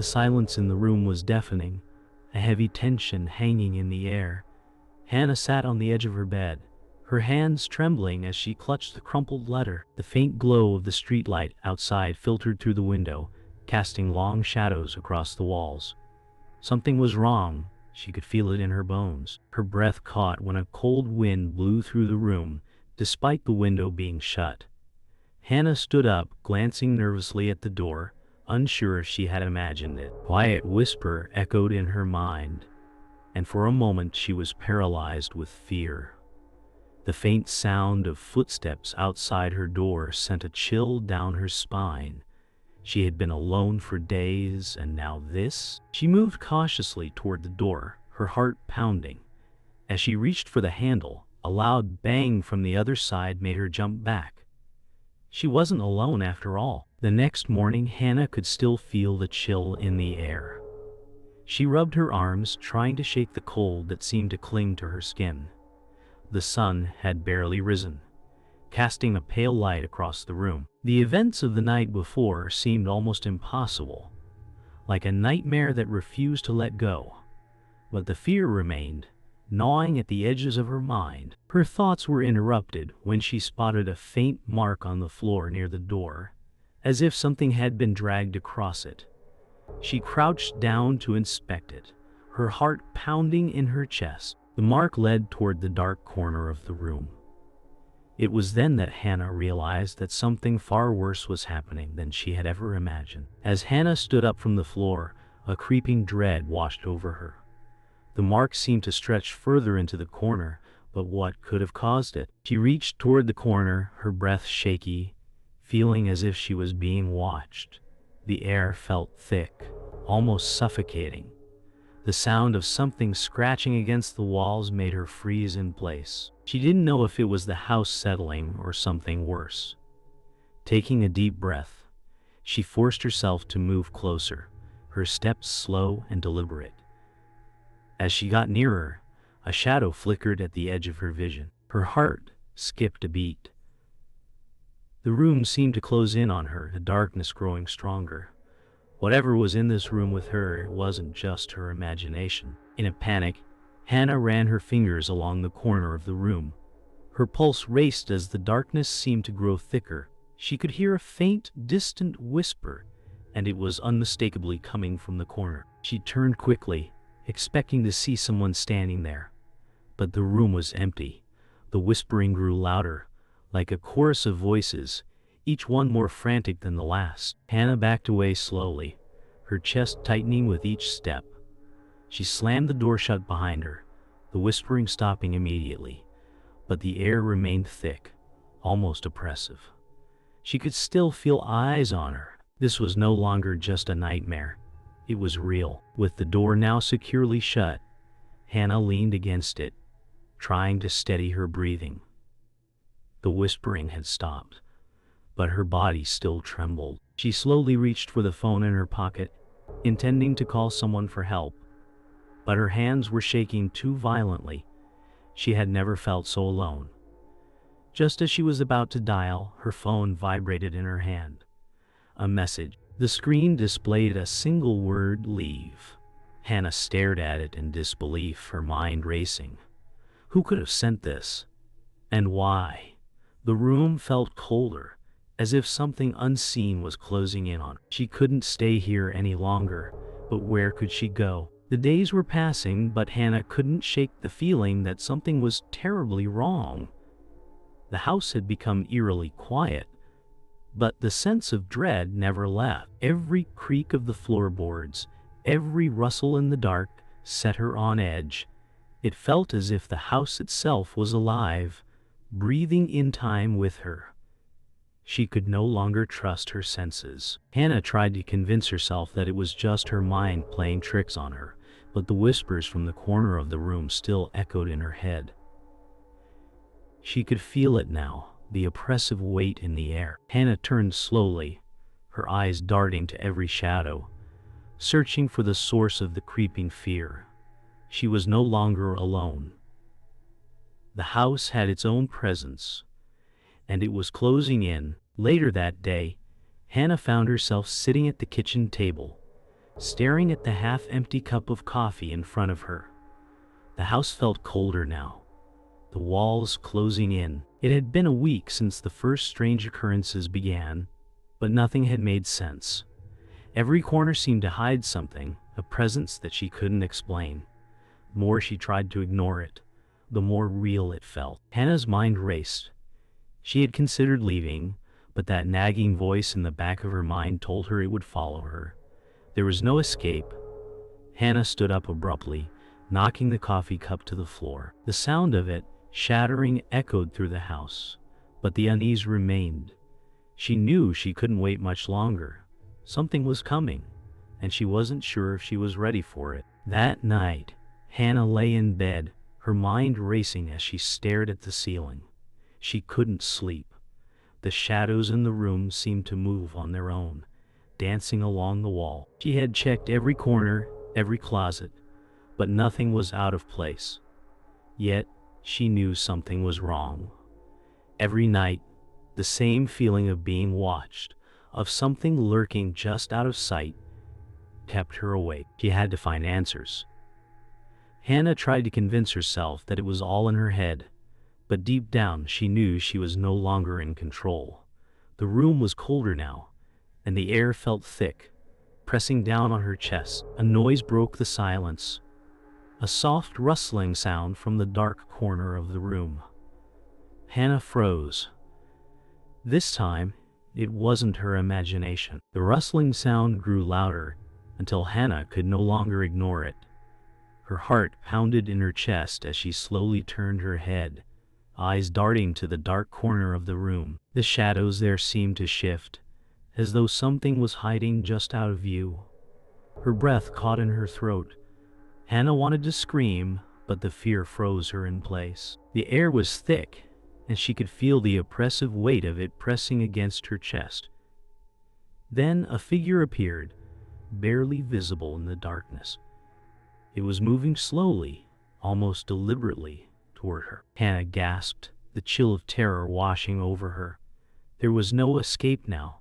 The silence in the room was deafening, a heavy tension hanging in the air. Hannah sat on the edge of her bed, her hands trembling as she clutched the crumpled letter. The faint glow of the streetlight outside filtered through the window, casting long shadows across the walls. Something was wrong. She could feel it in her bones. Her breath caught when a cold wind blew through the room, despite the window being shut. Hannah stood up, glancing nervously at the door, unsure if she had imagined it. A quiet whisper echoed in her mind, and for a moment she was paralyzed with fear. The faint sound of footsteps outside her door sent a chill down her spine. She had been alone for days, and now this? She moved cautiously toward the door, her heart pounding. As she reached for the handle, a loud bang from the other side made her jump back. She wasn't alone after all. The next morning, Hannah could still feel the chill in the air. She rubbed her arms, trying to shake the cold that seemed to cling to her skin. The sun had barely risen, casting a pale light across the room. The events of the night before seemed almost impossible, like a nightmare that refused to let go. But the fear remained, gnawing at the edges of her mind. Her thoughts were interrupted when she spotted a faint mark on the floor near the door, as if something had been dragged across it. She crouched down to inspect it, her heart pounding in her chest. The mark led toward the dark corner of the room. It was then that Hannah realized that something far worse was happening than she had ever imagined. As Hannah stood up from the floor, a creeping dread washed over her. The mark seemed to stretch further into the corner, but what could have caused it? She reached toward the corner, her breath shaky, feeling as if she was being watched. The air felt thick, almost suffocating. The sound of something scratching against the walls made her freeze in place. She didn't know if it was the house settling or something worse. Taking a deep breath, she forced herself to move closer, her steps slow and deliberate. As she got nearer, a shadow flickered at the edge of her vision. Her heart skipped a beat. The room seemed to close in on her, the darkness growing stronger. Whatever was in this room with her, it wasn't just her imagination. In a panic, Hannah ran her fingers along the corner of the room. Her pulse raced as the darkness seemed to grow thicker. She could hear a faint, distant whisper, and it was unmistakably coming from the corner. She turned quickly, expecting to see someone standing there. But the room was empty. The whispering grew louder, like a chorus of voices, each one more frantic than the last. Hannah backed away slowly, her chest tightening with each step. She slammed the door shut behind her, the whispering stopping immediately, but the air remained thick, almost oppressive. She could still feel eyes on her. This was no longer just a nightmare. It was real. With the door now securely shut, Hannah leaned against it, trying to steady her breathing. The whispering had stopped, but her body still trembled. She slowly reached for the phone in her pocket, intending to call someone for help, but her hands were shaking too violently. She had never felt so alone. Just as she was about to dial, her phone vibrated in her hand. A message. The screen displayed a single word, "Leave." Hannah stared at it in disbelief, her mind racing. Who could have sent this? And why? The room felt colder, as if something unseen was closing in on her. She couldn't stay here any longer, but where could she go? The days were passing, but Hannah couldn't shake the feeling that something was terribly wrong. The house had become eerily quiet, but the sense of dread never left. Every creak of the floorboards, every rustle in the dark set her on edge. It felt as if the house itself was alive, breathing in time with her. She could no longer trust her senses. Hannah tried to convince herself that it was just her mind playing tricks on her, but the whispers from the corner of the room still echoed in her head. She could feel it now, the oppressive weight in the air. Hannah turned slowly, her eyes darting to every shadow, searching for the source of the creeping fear. She was no longer alone. The house had its own presence, and it was closing in. Later that day, Hannah found herself sitting at the kitchen table, staring at the half-empty cup of coffee in front of her. The house felt colder now, the walls closing in. It had been a week since the first strange occurrences began, but nothing had made sense. Every corner seemed to hide something, a presence that she couldn't explain. The more she tried to ignore it, the more real it felt. Hannah's mind raced. She had considered leaving, but that nagging voice in the back of her mind told her it would follow her. There was no escape. Hannah stood up abruptly, knocking the coffee cup to the floor. The sound of it, shattering, echoed through the house, but the unease remained. She knew she couldn't wait much longer. Something was coming, and she wasn't sure if she was ready for it. That night, Hannah lay in bed, her mind racing as she stared at the ceiling. She couldn't sleep. The shadows in the room seemed to move on their own, dancing along the wall. She had checked every corner, every closet, but nothing was out of place. Yet, she knew something was wrong. Every night, the same feeling of being watched, of something lurking just out of sight, kept her awake. She had to find answers. Hannah tried to convince herself that it was all in her head, but deep down she knew she was no longer in control. The room was colder now, and the air felt thick, pressing down on her chest. A noise broke the silence, a soft rustling sound from the dark corner of the room. Hannah froze. This time, it wasn't her imagination. The rustling sound grew louder until Hannah could no longer ignore it. Her heart pounded in her chest as she slowly turned her head, eyes darting to the dark corner of the room. The shadows there seemed to shift, as though something was hiding just out of view. Her breath caught in her throat. Hannah wanted to scream, but the fear froze her in place. The air was thick, and she could feel the oppressive weight of it pressing against her chest. Then a figure appeared, barely visible in the darkness. It was moving slowly, almost deliberately, toward her. Hannah gasped, the chill of terror washing over her. There was no escape now.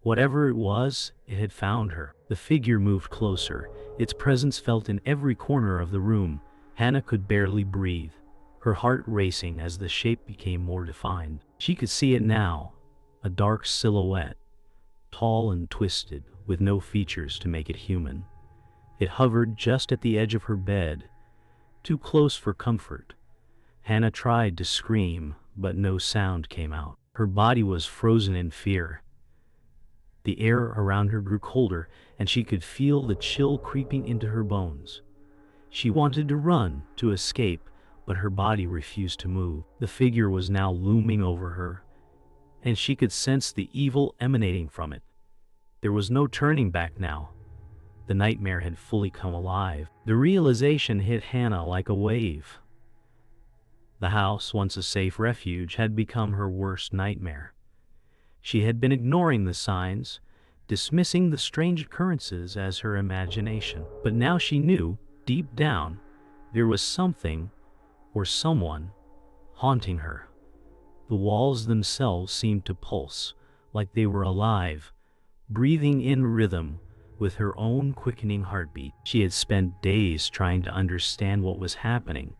Whatever it was, it had found her. The figure moved closer, its presence felt in every corner of the room. Hannah could barely breathe, her heart racing as the shape became more defined. She could see it now, a dark silhouette, tall and twisted, with no features to make it human. It hovered just at the edge of her bed, too close for comfort. Hannah tried to scream, but no sound came out. Her body was frozen in fear. The air around her grew colder, and she could feel the chill creeping into her bones. She wanted to run, to escape, but her body refused to move. The figure was now looming over her, and she could sense the evil emanating from it. There was no turning back now. The nightmare had fully come alive. The realization hit Hannah like a wave. The house, once a safe refuge, had become her worst nightmare. She had been ignoring the signs, dismissing the strange occurrences as her imagination. But now she knew, deep down, there was something, or someone, haunting her. The walls themselves seemed to pulse, like they were alive, breathing in rhythm with her own quickening heartbeat. She had spent days trying to understand what was happening,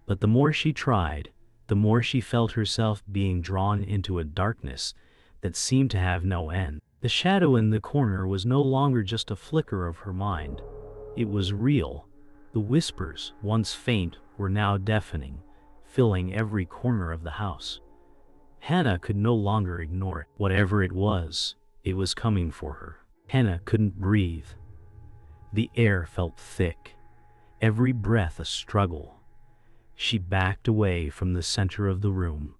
but the more she tried, the more she felt herself being drawn into a darkness that seemed to have no end. The shadow in the corner was no longer just a flicker of her mind. It was real. The whispers, once faint, were now deafening, filling every corner of the house. Hannah could no longer ignore it. Whatever it was coming for her. Hannah couldn't breathe. The air felt thick, every breath a struggle. She backed away from the center of the room,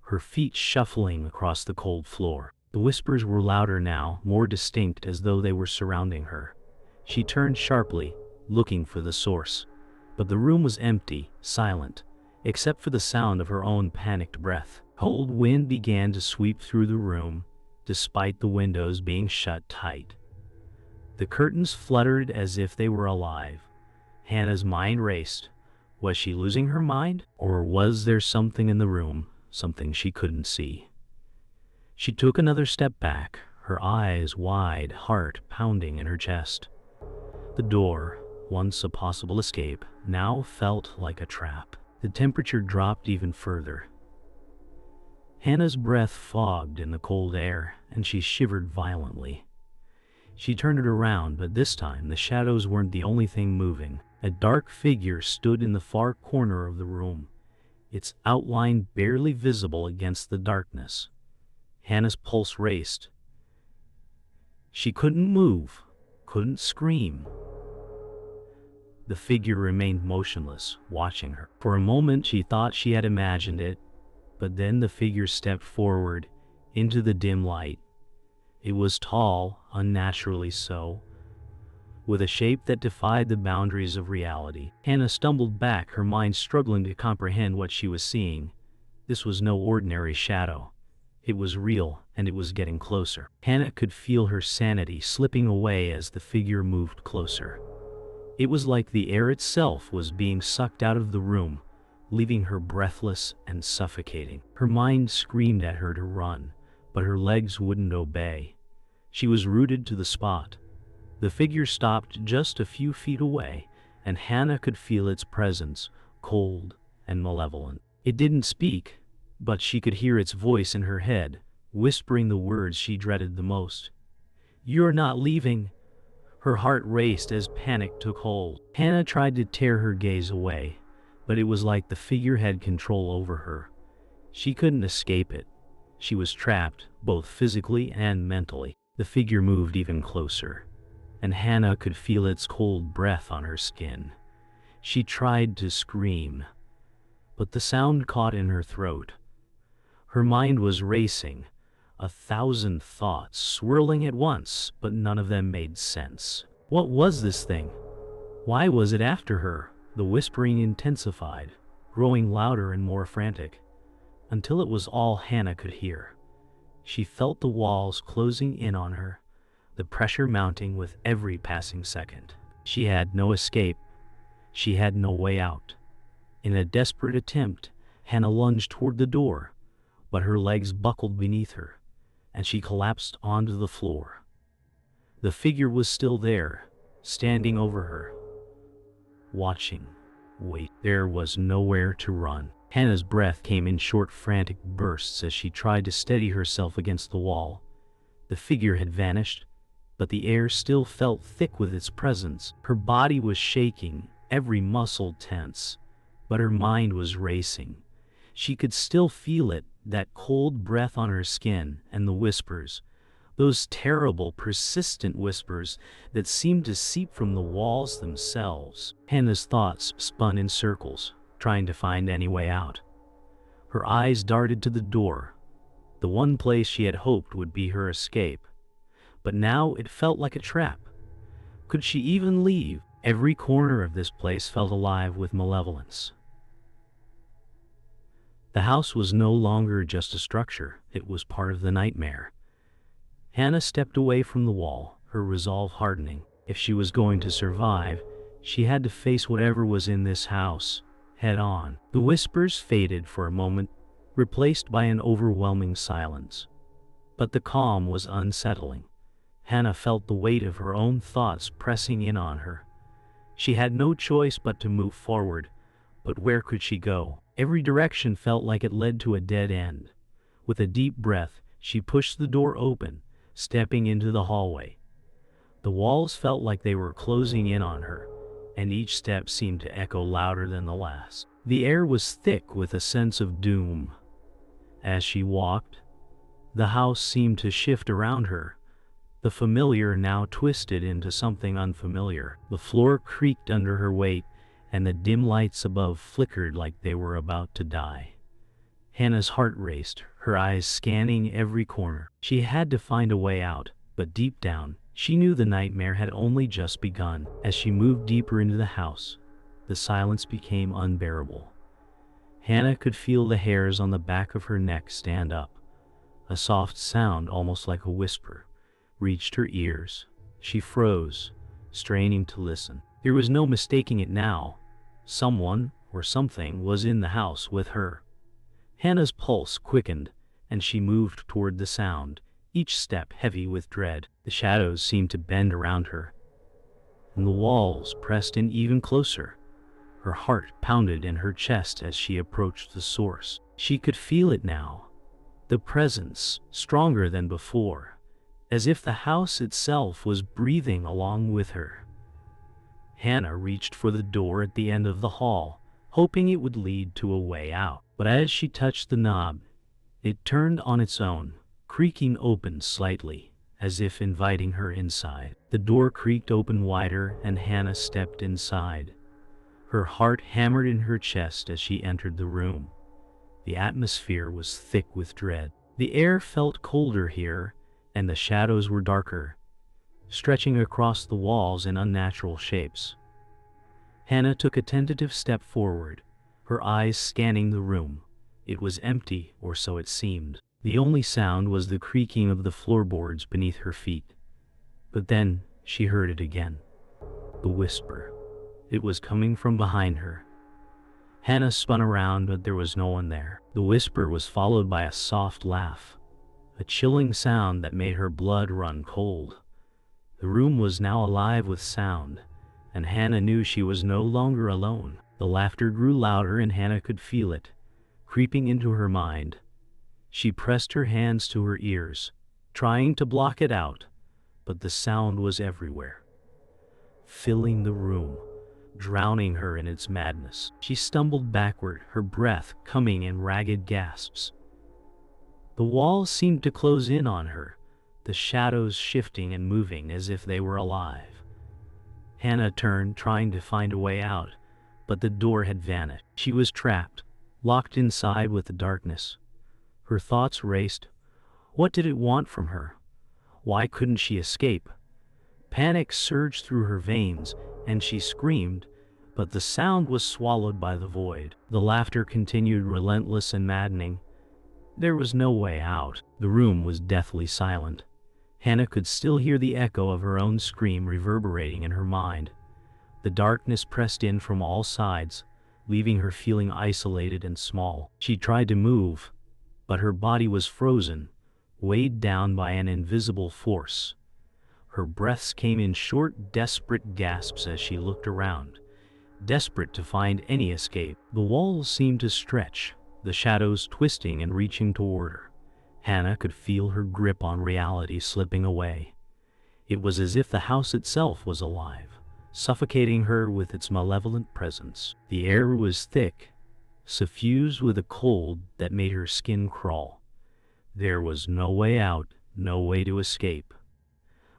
her feet shuffling across the cold floor. The whispers were louder now, more distinct, as though they were surrounding her. She turned sharply, looking for the source. But the room was empty, silent, except for the sound of her own panicked breath. Cold wind began to sweep through the room, despite the windows being shut tight. The curtains fluttered as if they were alive. Hannah's mind raced. Was she losing her mind? Or was there something in the room, something she couldn't see? She took another step back, her eyes wide, heart pounding in her chest. The door, once a possible escape, now felt like a trap. The temperature dropped even further. Hannah's breath fogged in the cold air, and she shivered violently. She turned it around, but this time the shadows weren't the only thing moving. A dark figure stood in the far corner of the room, its outline barely visible against the darkness. Hannah's pulse raced. She couldn't move, couldn't scream. The figure remained motionless, watching her. For a moment she thought she had imagined it, but then the figure stepped forward into the dim light. It was tall, unnaturally so, with a shape that defied the boundaries of reality. Hannah stumbled back, her mind struggling to comprehend what she was seeing. This was no ordinary shadow. It was real, and it was getting closer. Hannah could feel her sanity slipping away as the figure moved closer. It was like the air itself was being sucked out of the room, leaving her breathless and suffocating. Her mind screamed at her to run, but her legs wouldn't obey. She was rooted to the spot. The figure stopped just a few feet away, and Hannah could feel its presence, cold and malevolent. It didn't speak, but she could hear its voice in her head, whispering the words she dreaded the most. "You're not leaving." Her heart raced as panic took hold. Hannah tried to tear her gaze away, but it was like the figure had control over her. She couldn't escape it. She was trapped, both physically and mentally. The figure moved even closer, and Hannah could feel its cold breath on her skin. She tried to scream, but the sound caught in her throat. Her mind was racing, 1,000 thoughts swirling at once, but none of them made sense. What was this thing? Why was it after her? The whispering intensified, growing louder and more frantic, until it was all Hannah could hear. She felt the walls closing in on her, the pressure mounting with every passing second. She had no escape. She had no way out. In a desperate attempt, Hannah lunged toward the door, but her legs buckled beneath her, and she collapsed onto the floor. The figure was still there, standing over her, watching. Wait, there was nowhere to run. Hannah's breath came in short, frantic bursts as she tried to steady herself against the wall. The figure had vanished, but the air still felt thick with its presence. Her body was shaking, every muscle tense, but her mind was racing. She could still feel it, that cold breath on her skin, and the whispers, those terrible, persistent whispers that seemed to seep from the walls themselves. Hannah's thoughts spun in circles, trying to find any way out. Her eyes darted to the door, the one place she had hoped would be her escape. But now it felt like a trap. Could she even leave? Every corner of this place felt alive with malevolence. The house was no longer just a structure, it was part of the nightmare. Hannah stepped away from the wall, her resolve hardening. If she was going to survive, she had to face whatever was in this house, head on. The whispers faded for a moment, replaced by an overwhelming silence. But the calm was unsettling. Hannah felt the weight of her own thoughts pressing in on her. She had no choice but to move forward, but where could she go? Every direction felt like it led to a dead end. With a deep breath, she pushed the door open, stepping into the hallway. The walls felt like they were closing in on her, and each step seemed to echo louder than the last. The air was thick with a sense of doom. As she walked, the house seemed to shift around her, the familiar now twisted into something unfamiliar. The floor creaked under her weight, and the dim lights above flickered like they were about to die. Hannah's heart raced, her eyes scanning every corner. She had to find a way out, but deep down, she knew the nightmare had only just begun. As she moved deeper into the house, the silence became unbearable. Hannah could feel the hairs on the back of her neck stand up. A soft sound, almost like a whisper, reached her ears. She froze, straining to listen. There was no mistaking it now. Someone or something was in the house with her. Hannah's pulse quickened, and she moved toward the sound, each step heavy with dread. The shadows seemed to bend around her, and the walls pressed in even closer. Her heart pounded in her chest as she approached the source. She could feel it now, the presence stronger than before, as if the house itself was breathing along with her. Hannah reached for the door at the end of the hall, hoping it would lead to a way out. But as she touched the knob, it turned on its own, creaking open slightly, as if inviting her inside. The door creaked open wider, and Hannah stepped inside. Her heart hammered in her chest as she entered the room. The atmosphere was thick with dread. The air felt colder here, and the shadows were darker, stretching across the walls in unnatural shapes. Hannah took a tentative step forward, her eyes scanning the room. It was empty, or so it seemed. The only sound was the creaking of the floorboards beneath her feet. But then she heard it again. The whisper. It was coming from behind her. Hannah spun around, but there was no one there. The whisper was followed by a soft laugh, a chilling sound that made her blood run cold. The room was now alive with sound, and Hannah knew she was no longer alone. The laughter grew louder, and Hannah could feel it, creeping into her mind. She pressed her hands to her ears, trying to block it out, but the sound was everywhere, filling the room, drowning her in its madness. She stumbled backward, her breath coming in ragged gasps. The walls seemed to close in on her, the shadows shifting and moving as if they were alive. Hannah turned, trying to find a way out, but the door had vanished. She was trapped, locked inside with the darkness. Her thoughts raced. What did it want from her? Why couldn't she escape? Panic surged through her veins, and she screamed, but the sound was swallowed by the void. The laughter continued, relentless and maddening. There was no way out. The room was deathly silent. Hannah could still hear the echo of her own scream reverberating in her mind. The darkness pressed in from all sides, leaving her feeling isolated and small. She tried to move, but her body was frozen, weighed down by an invisible force. Her breaths came in short, desperate gasps as she looked around, desperate to find any escape. The walls seemed to stretch, the shadows twisting and reaching toward her. Hannah could feel her grip on reality slipping away. It was as if the house itself was alive, suffocating her with its malevolent presence. The air was thick, suffused with a cold that made her skin crawl. There was no way out, no way to escape.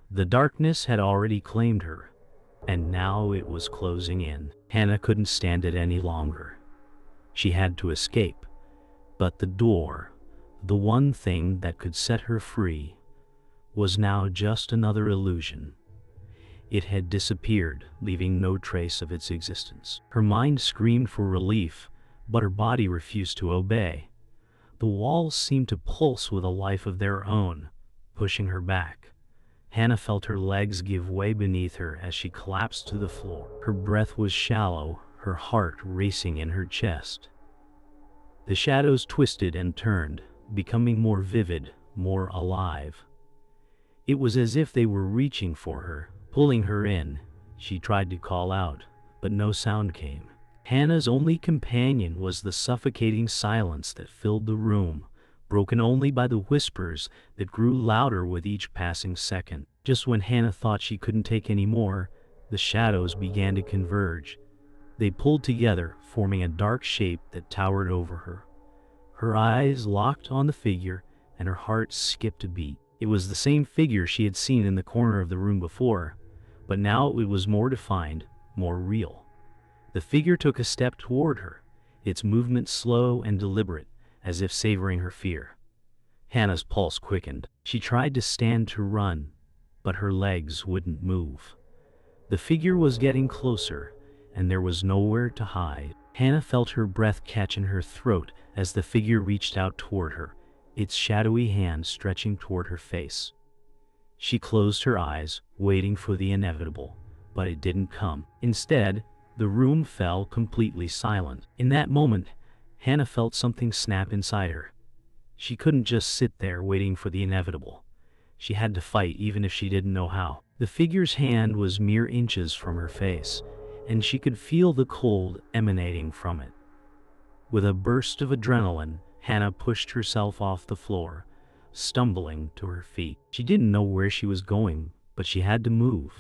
The darkness had already claimed her, and now it was closing in. Hannah couldn't stand it any longer. She had to escape, but the door, the one thing that could set her free, was now just another illusion. It had disappeared, leaving no trace of its existence. Her mind screamed for relief, but her body refused to obey. The walls seemed to pulse with a life of their own, pushing her back. Hannah felt her legs give way beneath her as she collapsed to the floor. Her breath was shallow, her heart racing in her chest. The shadows twisted and turned, becoming more vivid, more alive. It was as if they were reaching for her, pulling her in. She tried to call out, but no sound came. Hannah's only companion was the suffocating silence that filled the room, broken only by the whispers that grew louder with each passing second. Just when Hannah thought she couldn't take any more, the shadows began to converge. They pulled together, forming a dark shape that towered over her. Her eyes locked on the figure, and her heart skipped a beat. It was the same figure she had seen in the corner of the room before, but now it was more defined, more real. The figure took a step toward her, its movement slow and deliberate, as if savoring her fear. Hannah's pulse quickened. She tried to stand to run, but her legs wouldn't move. The figure was getting closer, and there was nowhere to hide. Hannah felt her breath catch in her throat as the figure reached out toward her, its shadowy hand stretching toward her face. She closed her eyes, waiting for the inevitable, but it didn't come. Instead, the room fell completely silent. In that moment, Hannah felt something snap inside her. She couldn't just sit there waiting for the inevitable. She had to fight, even if she didn't know how. The figure's hand was mere inches from her face, and she could feel the cold emanating from it. With a burst of adrenaline, Hannah pushed herself off the floor, stumbling to her feet. She didn't know where she was going, but she had to move.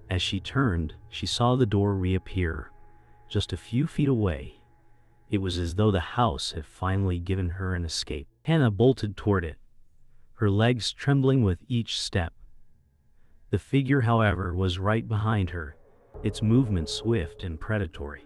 As she turned, she saw the door reappear, just a few feet away. It was as though the house had finally given her an escape. Hannah bolted toward it, her legs trembling with each step. The figure, however, was right behind her, its movement swift and predatory.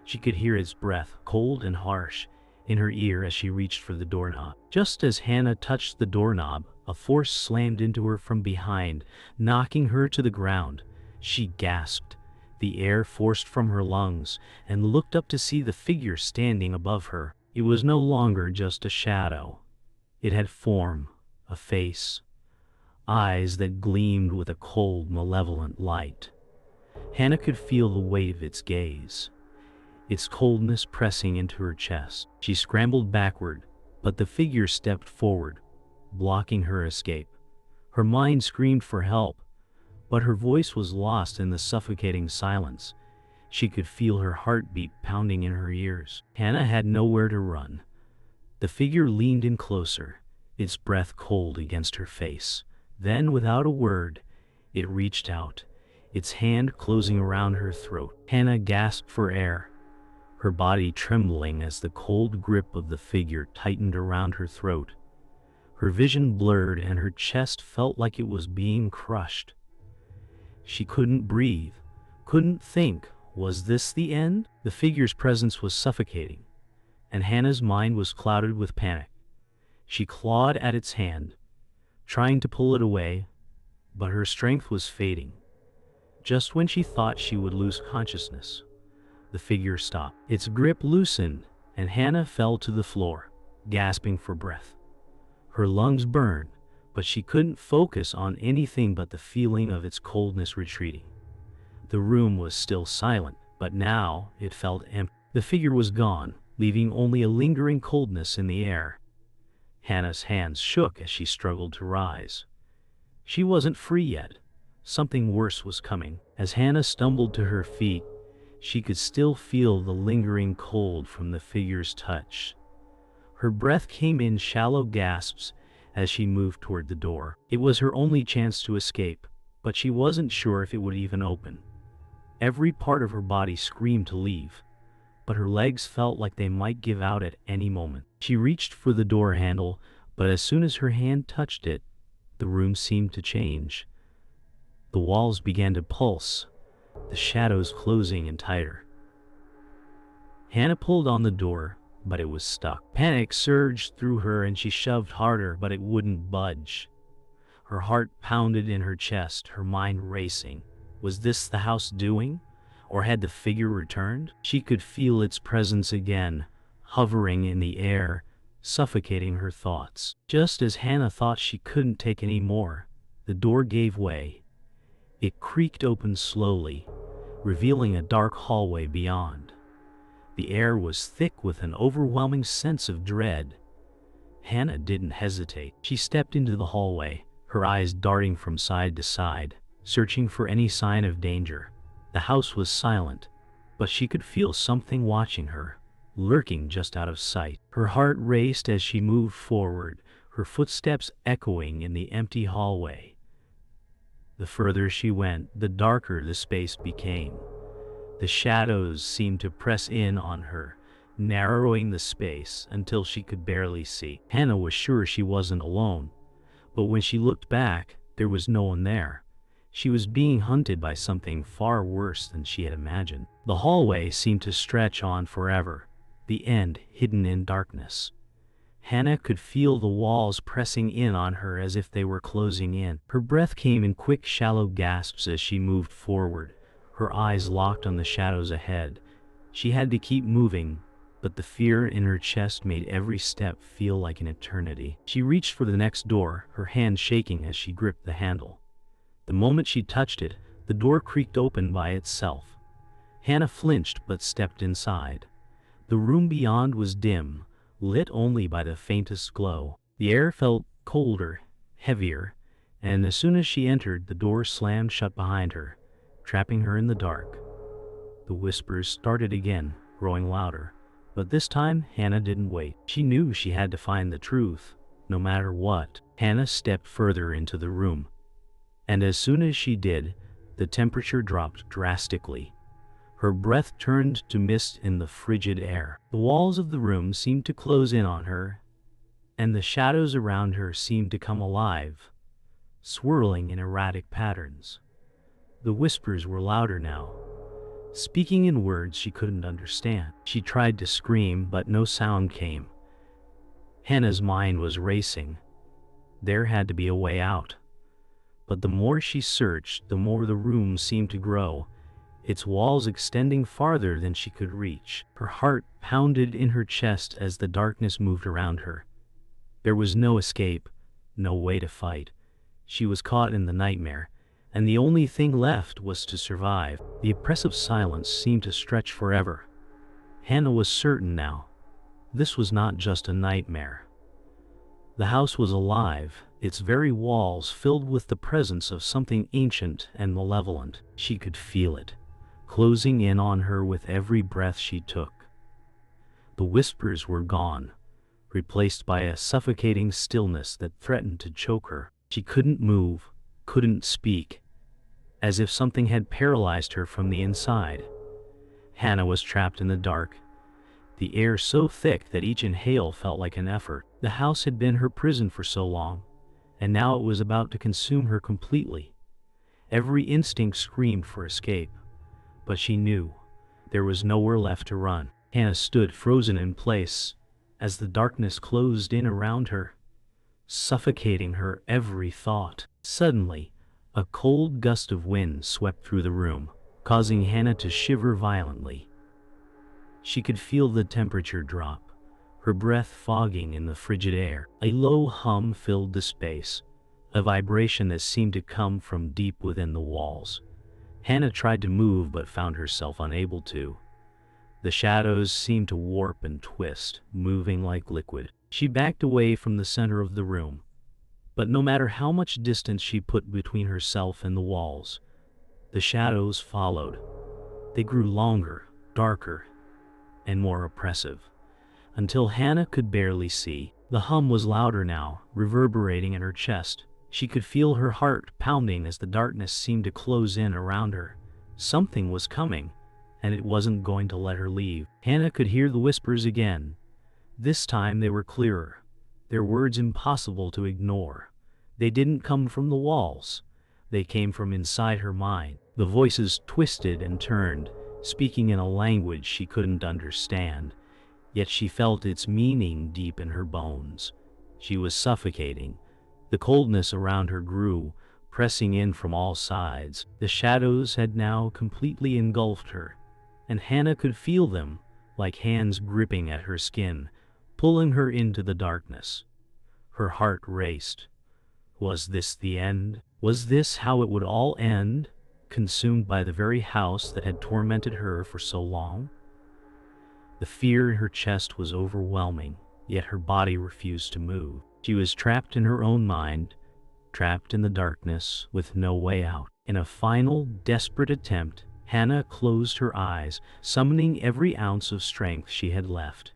She could hear its breath, cold and harsh, in her ear as she reached for the doorknob. Just as Hannah touched the doorknob, a force slammed into her from behind, knocking her to the ground. She gasped, the air forced from her lungs, and looked up to see the figure standing above her. It was no longer just a shadow. It had form, a face, eyes that gleamed with a cold, malevolent light. Hannah could feel the weight of its gaze, its coldness pressing into her chest. She scrambled backward, but the figure stepped forward, blocking her escape. Her mind screamed for help, but her voice was lost in the suffocating silence. She could feel her heartbeat pounding in her ears. Hannah had nowhere to run. The figure leaned in closer, its breath cold against her face. Then, without a word, it reached out, its hand closing around her throat. Hannah gasped for air, her body trembling as the cold grip of the figure tightened around her throat. Her vision blurred and her chest felt like it was being crushed. She couldn't breathe, couldn't think. Was this the end? The figure's presence was suffocating, and Hannah's mind was clouded with panic. She clawed at its hand, trying to pull it away, but her strength was fading. Just when she thought she would lose consciousness, the figure stopped. Its grip loosened, and Hannah fell to the floor, gasping for breath. Her lungs burned, but she couldn't focus on anything but the feeling of its coldness retreating. The room was still silent, but now it felt empty. The figure was gone, leaving only a lingering coldness in the air. Hannah's hands shook as she struggled to rise. She wasn't free yet. Something worse was coming. As Hannah stumbled to her feet, she could still feel the lingering cold from the figure's touch. Her breath came in shallow gasps as she moved toward the door. It was her only chance to escape, but she wasn't sure if it would even open. Every part of her body screamed to leave, but her legs felt like they might give out at any moment. She reached for the door handle, but as soon as her hand touched it, the room seemed to change. The walls began to pulse, the shadows closing in tighter. Hannah pulled on the door, but it was stuck. Panic surged through her and she shoved harder, but it wouldn't budge. Her heart pounded in her chest, her mind racing. Was this the house doing? Or had the figure returned? She could feel its presence again, hovering in the air, suffocating her thoughts. Just as Hannah thought she couldn't take any more, the door gave way. It creaked open slowly, revealing a dark hallway beyond. The air was thick with an overwhelming sense of dread. Hannah didn't hesitate. She stepped into the hallway, her eyes darting from side to side, searching for any sign of danger. The house was silent, but she could feel something watching her, lurking just out of sight. Her heart raced as she moved forward, her footsteps echoing in the empty hallway. The further she went, the darker the space became. The shadows seemed to press in on her, narrowing the space until she could barely see. Hannah was sure she wasn't alone, but when she looked back, there was no one there. She was being hunted by something far worse than she had imagined. The hallway seemed to stretch on forever, the end hidden in darkness. Hannah could feel the walls pressing in on her as if they were closing in. Her breath came in quick, shallow gasps as she moved forward, her eyes locked on the shadows ahead. She had to keep moving, but the fear in her chest made every step feel like an eternity. She reached for the next door, her hand shaking as she gripped the handle. The moment she touched it, the door creaked open by itself. Hannah flinched but stepped inside. The room beyond was dim, lit only by the faintest glow. The air felt colder, heavier, and as soon as she entered, the door slammed shut behind her, trapping her in the dark. The whispers started again, growing louder, but this time Hannah didn't wait. She knew she had to find the truth, no matter what. Hannah stepped further into the room, and as soon as she did, the temperature dropped drastically. Her breath turned to mist in the frigid air. The walls of the room seemed to close in on her, and the shadows around her seemed to come alive, swirling in erratic patterns. The whispers were louder now, speaking in words she couldn't understand. She tried to scream, but no sound came. Hannah's mind was racing. There had to be a way out. But the more she searched, the more the room seemed to grow, its walls extending farther than she could reach. Her heart pounded in her chest as the darkness moved around her. There was no escape, no way to fight. She was caught in the nightmare, and the only thing left was to survive. The oppressive silence seemed to stretch forever. Hannah was certain now. This was not just a nightmare. The house was alive, its very walls filled with the presence of something ancient and malevolent. She could feel it, closing in on her with every breath she took. The whispers were gone, replaced by a suffocating stillness that threatened to choke her. She couldn't move, couldn't speak, as if something had paralyzed her from the inside. Hannah was trapped in the dark, the air so thick that each inhale felt like an effort. The house had been her prison for so long, and now it was about to consume her completely. Every instinct screamed for escape, but she knew there was nowhere left to run. Hannah stood frozen in place as the darkness closed in around her, suffocating her every thought. Suddenly, a cold gust of wind swept through the room, causing Hannah to shiver violently. She could feel the temperature drop, her breath fogging in the frigid air. A low hum filled the space, a vibration that seemed to come from deep within the walls. Hannah tried to move but found herself unable to. The shadows seemed to warp and twist, moving like liquid. She backed away from the center of the room, but no matter how much distance she put between herself and the walls, the shadows followed. They grew longer, darker, and more oppressive, until Hannah could barely see. The hum was louder now, reverberating in her chest. She could feel her heart pounding as the darkness seemed to close in around her. Something was coming, and it wasn't going to let her leave. Hannah could hear the whispers again. This time they were clearer, their words impossible to ignore. They didn't come from the walls. They came from inside her mind. The voices twisted and turned, speaking in a language she couldn't understand, yet she felt its meaning deep in her bones. She was suffocating. The coldness around her grew, pressing in from all sides. The shadows had now completely engulfed her, and Hannah could feel them, like hands gripping at her skin, pulling her into the darkness. Her heart raced. Was this the end? Was this how it would all end? Consumed by the very house that had tormented her for so long? The fear in her chest was overwhelming, yet her body refused to move. She was trapped in her own mind, trapped in the darkness with no way out. In a final, desperate attempt, Hannah closed her eyes, summoning every ounce of strength she had left.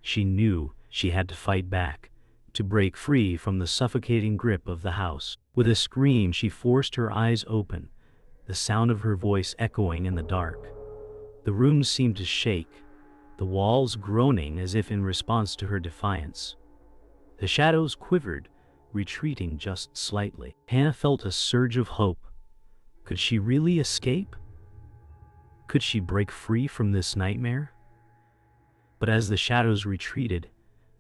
She knew she had to fight back, to break free from the suffocating grip of the house. With a scream, she forced her eyes open, the sound of her voice echoing in the dark. The room seemed to shake, the walls groaning as if in response to her defiance. The shadows quivered, retreating just slightly. Hannah felt a surge of hope. Could she really escape? Could she break free from this nightmare? But as the shadows retreated,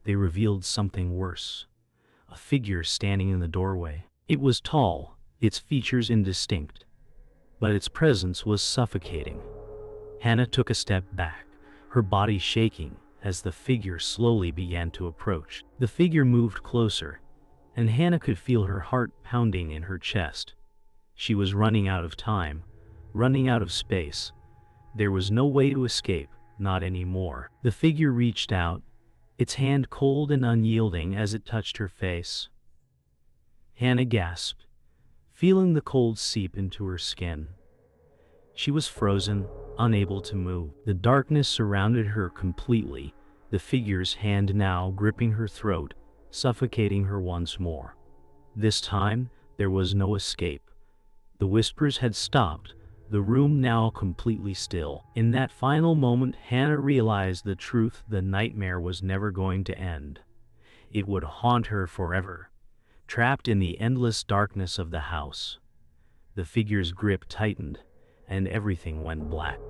they revealed something worse. A figure standing in the doorway. It was tall, its features indistinct, but its presence was suffocating. Hannah took a step back, her body shaking as the figure slowly began to approach. The figure moved closer, and Hannah could feel her heart pounding in her chest. She was running out of time, running out of space. There was no way to escape, not anymore. The figure reached out, its hand cold and unyielding as it touched her face. Hannah gasped. feeling the cold seep into her skin. She was frozen, unable to move. The darkness surrounded her completely, the figure's hand now gripping her throat, suffocating her once more. This time, there was no escape. The whispers had stopped, the room now completely still. In that final moment, Hannah realized the truth: the nightmare was never going to end. It would haunt her forever, trapped in the endless darkness of the house. The figure's grip tightened, and everything went black.